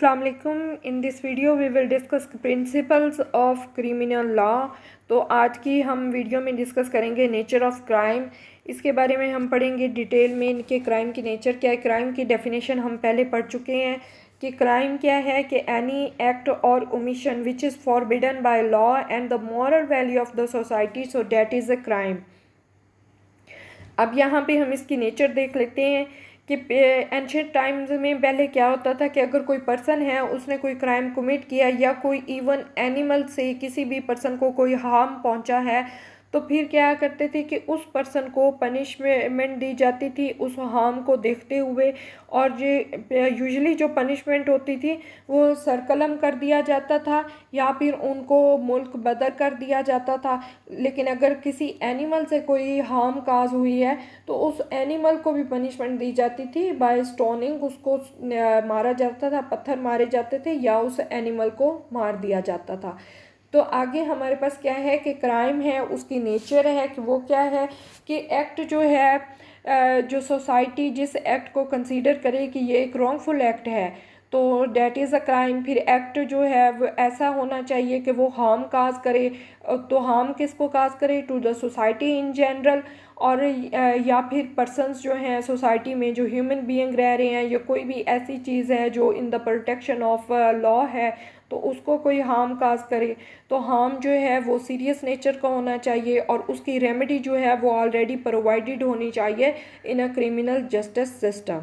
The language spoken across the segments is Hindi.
अस्सलाम वालेकुम। In this video we will discuss principles of criminal law. तो आज की हम वीडियो में डिस्कस करेंगे नेचर ऑफ क्राइम। इसके बारे में हम पढ़ेंगे डिटेल में, इनके क्राइम की नेचर क्या है। क्राइम की डेफिनेशन हम पहले पढ़ चुके हैं कि क्राइम क्या है कि एनी एक्ट और omission which is forbidden by law and the moral value of the society, so that is a crime. अब यहाँ पे हम इसकी नेचर देख लेते हैं कि एंशियंट टाइम्स में पहले क्या होता था कि अगर कोई पर्सन है उसने कोई क्राइम कमिट किया या कोई इवन एनिमल से किसी भी पर्सन को कोई हार्म पहुंचा है तो फिर क्या करते थे कि उस पर्सन को पनिशमेंट दी जाती थी उस हार्म को देखते हुए। और ये यूजुअली जो पनिशमेंट होती थी वो सरकलम कर दिया जाता था या फिर उनको मुल्क बदर कर दिया जाता था। लेकिन अगर किसी एनिमल से कोई हार्म काज हुई है तो उस एनिमल को भी पनिशमेंट दी जाती थी बाय स्टोनिंग। उसको मारा जाता था, पत्थर मारे जाते थे या उस एनिमल को मार दिया जाता था। तो आगे हमारे पास क्या है कि क्राइम है, उसकी नेचर है कि वो क्या है कि एक्ट जो है जो सोसाइटी जिस एक्ट को कंसीडर करे कि ये एक रॉन्गफुल एक्ट है तो डैट इज़ अ क्राइम। फिर एक्ट जो है वो ऐसा होना चाहिए कि वो हार्म काज करे। तो हार्म किसको काज करे? To the society in general. और या फिर पर्सन्स जो हैं सोसाइटी में, जो ह्यूमन बीइंग रह रहे हैं या कोई भी ऐसी चीज़ है जो in the protection of law है तो उसको कोई हार्म काज करे तो हार्म जो है वो सीरियस नेचर का होना चाहिए और उसकी रेमेडी जो है वो ऑलरेडी प्रोवाइडेड होनी चाहिए इन अ क्रिमिनल जस्टिस सिस्टम।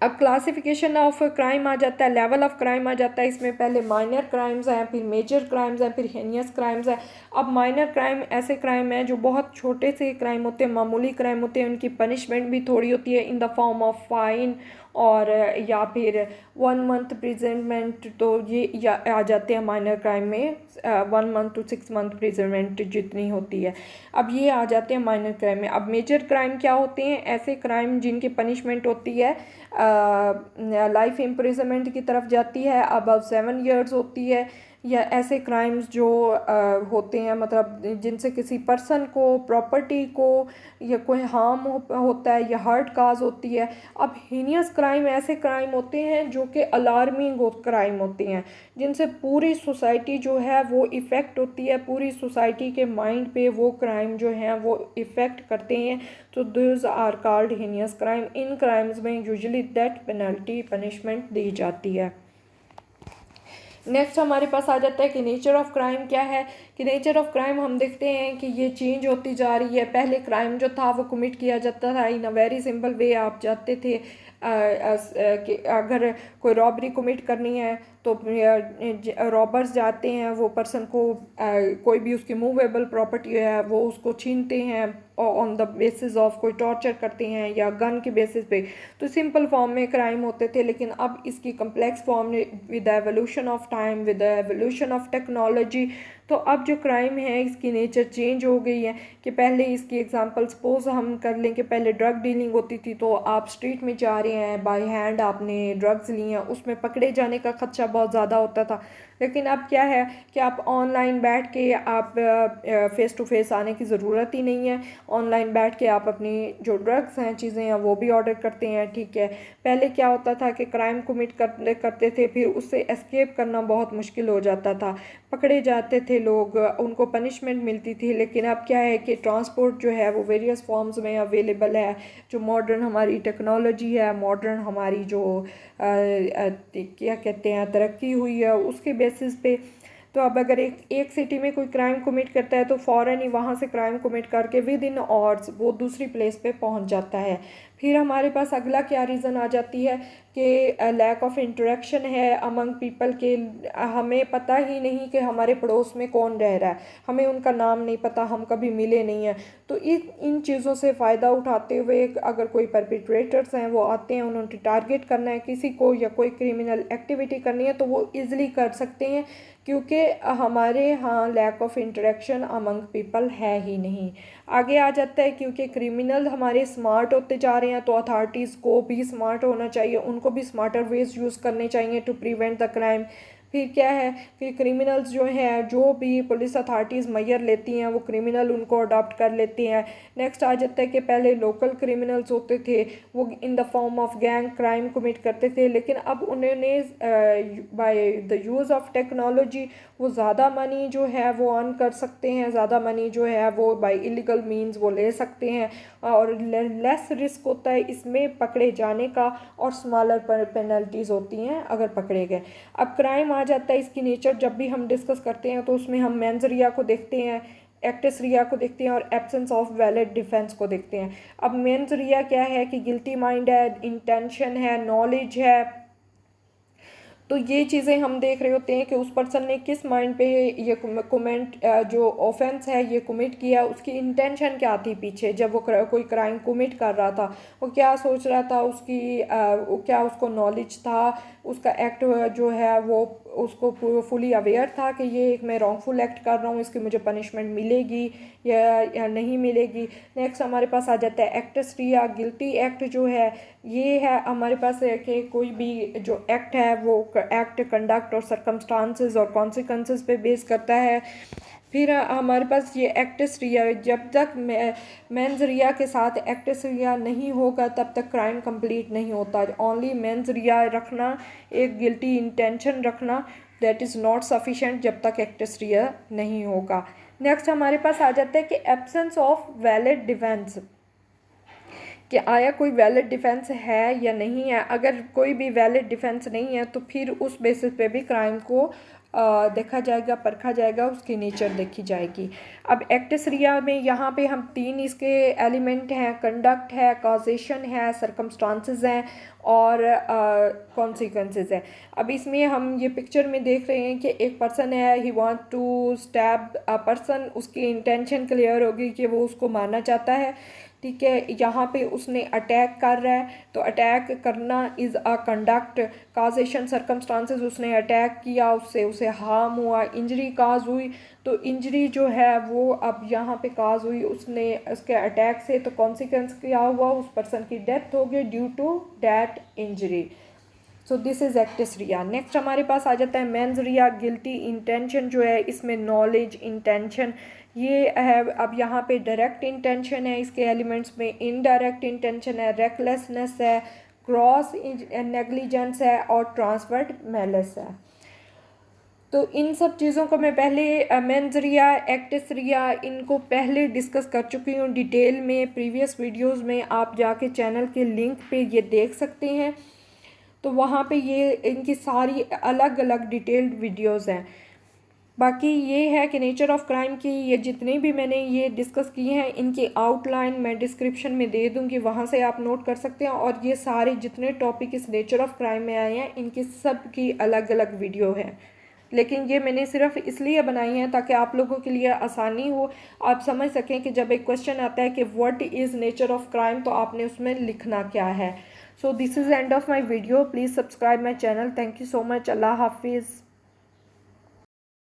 अब क्लासिफिकेशन ऑफ क्राइम आ जाता है, लेवल ऑफ क्राइम आ जाता है। इसमें पहले माइनर क्राइम्स हैं, फिर मेजर क्राइम्स हैं, फिर हेनियस क्राइम्स हैं। अब माइनर क्राइम ऐसे क्राइम हैं जो बहुत छोटे से क्राइम होते हैं, मामूली क्राइम होते हैं, उनकी पनिशमेंट भी थोड़ी होती है in the form of fine और या फिर 1 मंथ प्रिजनमेंट। तो ये या आ जाते हैं माइनर क्राइम में 1 मंथ to 6 मंथ प्रिजनमेंट जितनी होती है। अब ये आ जाते हैं माइनर क्राइम में। अब मेजर क्राइम क्या होते हैं? ऐसे क्राइम जिनकी पनिशमेंट होती है लाइफ इम्प्रिजनमेंट की तरफ जाती है, अबव 7 years होती है। या ऐसे क्राइम्स जो होते हैं मतलब जिनसे किसी पर्सन को, प्रॉपर्टी को या कोई हार्म होता है या हर्ट काज होती है। अब हीनियस क्राइम ऐसे क्राइम होते हैं जो कि अलार्मिंग क्राइम होते हैं, जिनसे पूरी सोसाइटी जो है वो इफ़ेक्ट होती है, पूरी सोसाइटी के माइंड पे वो क्राइम जो हैं वो इफ़ेक्ट करते हैं। तो this are called heinous crime. In crimes में यूजुअली डेथ पेनल्टी पनिशमेंट दी जाती है। नेक्स्ट हमारे पास आ जाता है कि नेचर ऑफ क्राइम क्या है। कि नेचर ऑफ क्राइम हम देखते हैं कि ये चेंज होती जा रही है। पहले क्राइम जो था वो कमिट किया जाता था इन अ वेरी सिंपल वे। आप जाते थे कि अगर कोई रॉबरी कमिट करनी है तो रॉबर्स जाते हैं, वो पर्सन को कोई भी उसकी मूवेबल प्रॉपर्टी है वो उसको छीनते हैं ऑन द बेसिस ऑफ, कोई टॉर्चर करते हैं या गन के बेसिस पे। तो सिंपल फॉर्म में क्राइम होते थे, लेकिन अब इसकी complex form with the evolution of time, with the evolution of technology, तो अब जो क्राइम है इसकी नेचर चेंज हो गई है। कि पहले इसकी एग्जांपल सपोज हम कर लें कि पहले ड्रग डीलिंग होती थी तो आप स्ट्रीट में जा रहे हैं, बाय हैंड आपने ड्रग्स ली हैं, उसमें पकड़े जाने का खदशा बहुत ज़्यादा होता था। लेकिन अब क्या है कि आप ऑनलाइन बैठ के आप फ़ेस टू फेस आने की ज़रूरत ही नहीं है। ऑनलाइन बैठ के आप अपनी जो ड्रग्स हैं, चीज़ें हैं, वो भी ऑर्डर करते हैं। ठीक है, पहले क्या होता था कि क्राइम कमिट करते थे, फिर उससे एस्केप करना बहुत मुश्किल हो जाता था, पकड़े जाते थे लोग, उनको पनिशमेंट मिलती थी। लेकिन अब क्या है कि ट्रांसपोर्ट जो है वो वेरियस फॉर्म्स में अवेलेबल है। जो मॉडर्न हमारी टेक्नोलॉजी है, मॉडर्न हमारी जो क्या कहते हैं तरक्की हुई है, उसके बेसिस पे तो अब अगर एक सिटी में कोई क्राइम कमिट करता है तो फ़ौरन ही वहाँ से क्राइम कमिट करके विद इन आवर्स वो दूसरी प्लेस पे पहुँच जाता है। फिर हमारे पास अगला क्या रीज़न आ जाती है कि लैक ऑफ इंटरेक्शन है अमंग पीपल के। हमें पता ही नहीं कि हमारे पड़ोस में कौन रह रहा है, हमें उनका नाम नहीं पता, हम कभी मिले नहीं हैं। तो इन चीज़ों से फ़ायदा उठाते हुए अगर कोई परपिट्रेटर्स हैं वो आते हैं, उन्होंने टारगेट करना है किसी को या कोई क्रिमिनल एक्टिविटी करनी है तो वो ईज़िली कर सकते हैं, क्योंकि हमारे यहाँ lack of interaction among people है ही नहीं। आगे आ जाता है क्योंकि क्रिमिनल हमारे स्मार्ट होते जा रहे हैं तो अथॉरिटीज़ को भी स्मार्ट होना चाहिए, उनको भी स्मार्टर वेज यूज़ करने चाहिए टू प्रिवेंट द क्राइम। फिर क्या है कि क्रिमिनल्स जो हैं, जो भी पुलिस अथॉरिटीज़ मैयर लेती हैं वो क्रिमिनल उनको अडॉप्ट कर लेती हैं। नेक्स्ट आ जाता है कि पहले लोकल क्रिमिनल्स होते थे, वो in the form of gang crime commit करते थे, लेकिन अब उन्होंने by the use of technology वो ज़्यादा मनी जो है वो अर्न कर सकते हैं, ज़्यादा मनी जो है वो बाय इलीगल मीन्स वो ले सकते हैं, और लेस रिस्क होता है इसमें पकड़े जाने का, और स्मॉलर पेनल्टीज़ होती हैं अगर पकड़े गए। अब क्राइम आ जाता है, इसकी नेचर जब भी हम डिस्कस करते हैं तो उसमें हम मेंस रिया को देखते हैं, एक्टिस रिया को देखते हैं, और एब्सेंस ऑफ वैलिड डिफेंस को देखते हैं। अब मेंस रिया क्या है कि गिल्टी माइंड है, इंटेंशन है, नॉलेज है, तो ये चीज़ें हम देख रहे होते हैं कि उस पर्सन ने किस माइंड पे ये कमेंट जो ऑफेंस है ये कमिट किया, उसकी इंटेंशन क्या थी पीछे, जब वो कोई क्राइम कमिट कर रहा था वो क्या सोच रहा था, उसकी क्या उसको नॉलेज था, उसका एक्ट जो है वो उसको फुली अवेयर था कि ये एक मैं रॉन्गफुल एक्ट कर रहा हूँ, इसकी मुझे पनिशमेंट मिलेगी या नहीं मिलेगी। नेक्स्ट हमारे पास आ जाता है एक्टस रिया। गिल्टी एक्ट जो है ये है हमारे पास है कि कोई भी जो एक्ट है वो एक्ट कंडक्ट और सरकमस्टांसेस और कॉन्सिक्वेंसेस पे बेस करता है। फिर हमारे पास ये एक्टस रिया, जब तक मेंस रिया के साथ एक्टस रिया नहीं होगा तब तक क्राइम कंप्लीट नहीं होता। ओनली मेंस रिया रखना, एक गिल्टी इंटेंशन रखना, दैट इज़ नॉट सफिशेंट जब तक एक्टस रिया नहीं होगा। नेक्स्ट हमारे पास आ जाता है कि एब्सेंस ऑफ वैलिड डिफेंस, कि आया कोई वैलिड डिफेंस है या नहीं है। अगर कोई भी वैलिड डिफेंस नहीं है तो फिर उस बेसिस पे भी क्राइम को देखा जाएगा, परखा जाएगा, उसकी नेचर देखी जाएगी। अब एक्टस रिया में यहाँ पे हम 3 इसके एलिमेंट हैं, कंडक्ट है, कॉजेशन है, सरकमस्टांसेस हैं, और कॉन्सिक्वेंसेस है। अब इसमें हम ये पिक्चर में देख रहे हैं कि एक पर्सन है, he want to stab a person, उसकी इंटेंशन क्लियर होगी कि वो उसको मारना चाहता है, ठीक है। यहाँ पे उसने अटैक कर रहा है, तो अटैक करना is a conduct. Causation circumstances, उसने अटैक किया, उससे उसे हार्म हुआ, इंजरी काज हुई, तो इंजरी जो है वो अब यहाँ पे काज हुई उसने उसके अटैक से, तो कॉन्सिक्वेंस क्या हुआ, उस पर्सन की डेथ हो गई due to that injury. So this is actus reus. Next हमारे पास आ जाता है मेंस रिया। गिल्टी इंटेंशन जो है इसमें नॉलेज, इंटेंशन ये है। अब यहाँ पे डायरेक्ट इंटेंशन है, इसके एलिमेंट्स में इनडायरेक्ट इंटेंशन है, रेकलेसनेस है, क्रॉस नेग्लिजेंस है, और ट्रांसफर्ड मैलिस है। तो इन सब चीज़ों को मैं पहले मेंस रिया, एक्टिस रिया, इनको पहले डिस्कस कर चुकी हूँ डिटेल में प्रीवियस वीडियोस में। आप जाके चैनल के लिंक पे ये देख सकते हैं, तो वहाँ पे ये इनकी सारी अलग अलग डिटेल्ड वीडियोस हैं। बाकी ये है कि नेचर ऑफ क्राइम की ये जितने भी मैंने ये डिस्कस किए हैं इनकी आउटलाइन मैं डिस्क्रिप्शन में दे दूँगी, वहाँ से आप नोट कर सकते हैं। और ये सारे जितने टॉपिक इस नेचर ऑफ क्राइम में आए हैं इनकी सब की अलग अलग वीडियो है, लेकिन ये मैंने सिर्फ इसलिए बनाई है ताकि आप लोगों के लिए आसानी हो, आप समझ सकें कि जब एक क्वेश्चन आता है कि what is nature of crime तो आपने उसमें लिखना क्या है। So this is end of my video. Please subscribe my channel. Thank you so much. अल्लाह हाफिज़।